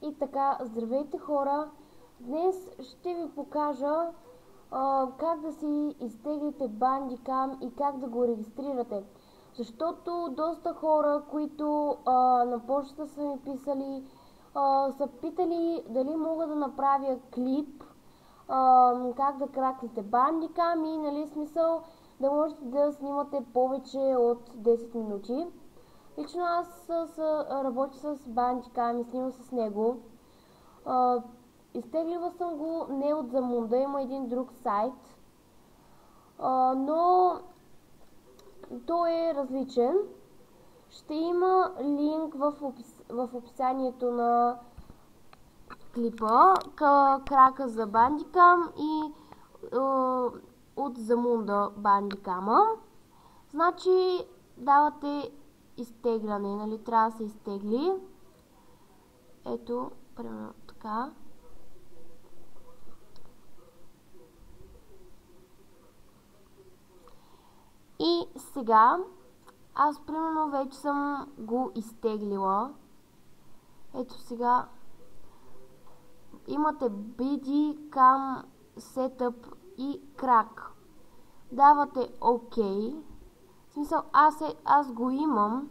И така, здравейте хора! Днес ще ви покажа как да си изтеглите Bandicam и как да го регистрирате. Защото доста хора, които на почтата са ми писали, са питали дали мога да направя клип, как да кракнете Bandicam и нали смисъл да можете да снимате повече от 10 минути. Лично аз работя с Bandicam и снимам с него. Изтеглила съм го не от Zamunda, има един друг сайт, но той е различен. Ще има линк в описанието на клипа, крака за Bandicam и от Zamunda Bandicam. Значи давате изтегляне, нали, трябва да се изтегли. Ето, примерно така. И сега, аз примерно вече съм го изтеглила. Ето сега, имате Bandicam Setup и крак. Давате OK. В смисъл, аз го имам.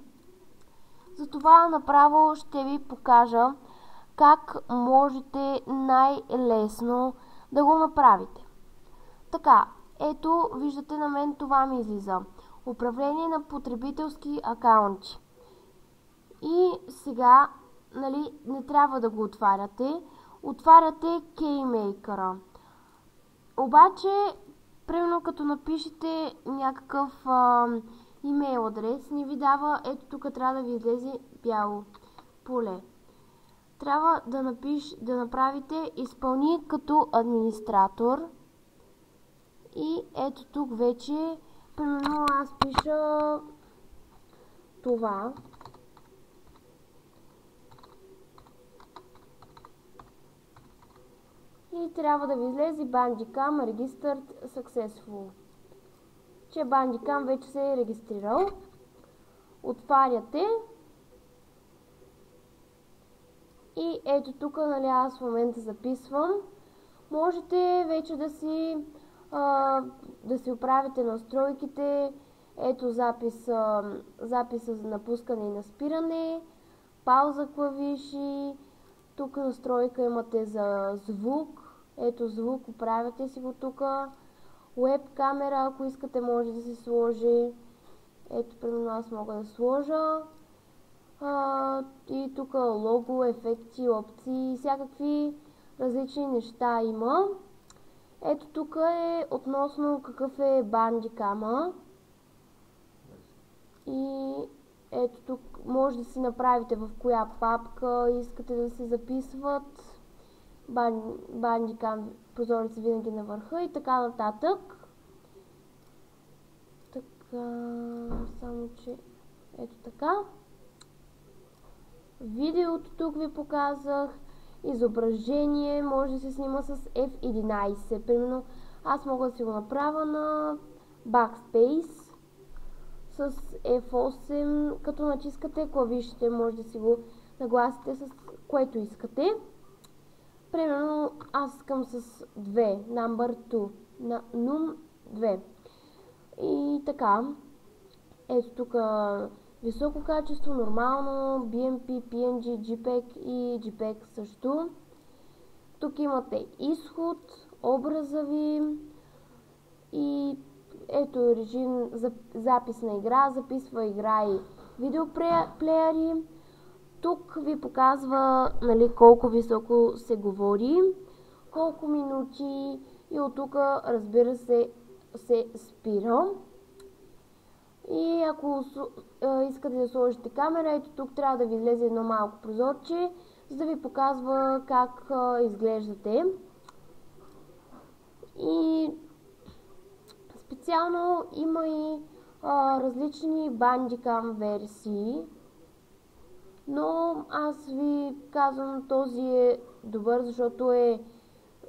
Затова направо ще ви покажа как можете най-лесно да го направите. Така, ето виждате на мен това ми излиза. Управление на потребителски акаунти. И сега, нали, не трябва да го отваряте. Отваряте Keymaker. Обаче, примерно като напишете някакъв имейл адрес, не ви дава, ето тук трябва да ви излезе бяло поле. Трябва да направите изпълни като администратор. И ето тук вече, примерно аз пиша това. И трябва да ви излезе Bandicam Registered Successful. Че Bandicam вече се е регистрирал. Отваряте. И ето тук, нали, аз в момента записвам. Можете вече да си оправите настройките. Ето записа за напускане и наспиране. Пауза клавиши. Тук настройка имате за звук. Ето звук, оправяте си го тук. Web камера, ако искате, може да се сложи. Ето, примерно аз мога да сложа. И тук лого, ефекти, опции, всякакви различни неща има. Ето тук е относно какъв е Bandicam. И ето тук може да си направите в коя папка искате да се записват. Bandicam прозорец винаги на върха и така нататък. Така, само че ето така. Видеото тук ви показах. Изображение може да се снима с F11. Примерно аз мога да си го направя на Backspace с F8. Като натискате клавишите, може да си го нагласите с което искате. Примерно аз искам с 2, number 2, num 2. И така, ето тук високо качество, нормално, BMP, PNG, JPEG и JPEG също. Тук имате изход, образа ви и ето режим за запис на игра, записва игра и видеоплеери. Тук ви показва, нали, колко високо се говори, колко минути и от тук, разбира се спира. И ако искате да сложите камера, ето тук трябва да ви излезе едно малко прозорче, за да ви показва как изглеждате. И специално има и различни Bandicam версии. Но аз ви казвам, този е добър, защото е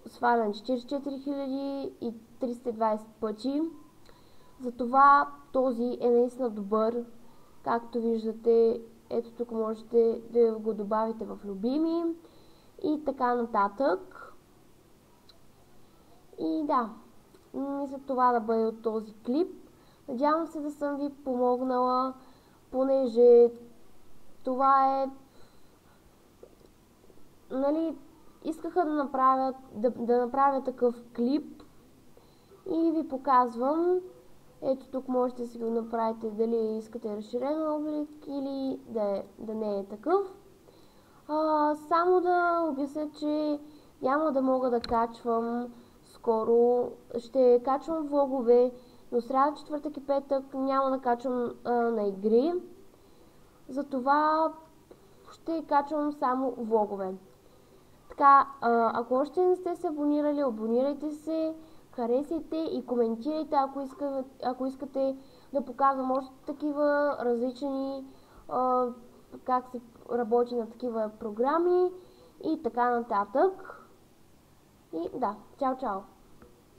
свалян 44 320 пъти. Затова този е наистина добър. Както виждате, ето тук можете да го добавите в любими. и така нататък. И да, мисля това да бъде от този клип. Надявам се да съм ви помогнала, понеже това е, нали, искаха да направя такъв клип и ви показвам. Ето тук можете да си го направите дали искате разширен облик или да не е такъв. Само да обясня, че няма да мога да качвам скоро. Ще качвам влогове, но сряда, четвъртък и петък няма да качвам на игри. Затова ще качвам само влогове. Така, ако още не сте се абонирали, абонирайте се, харесайте и коментирайте, ако искате да показвам още такива различни как се работи на такива програми и така нататък. И да, чао!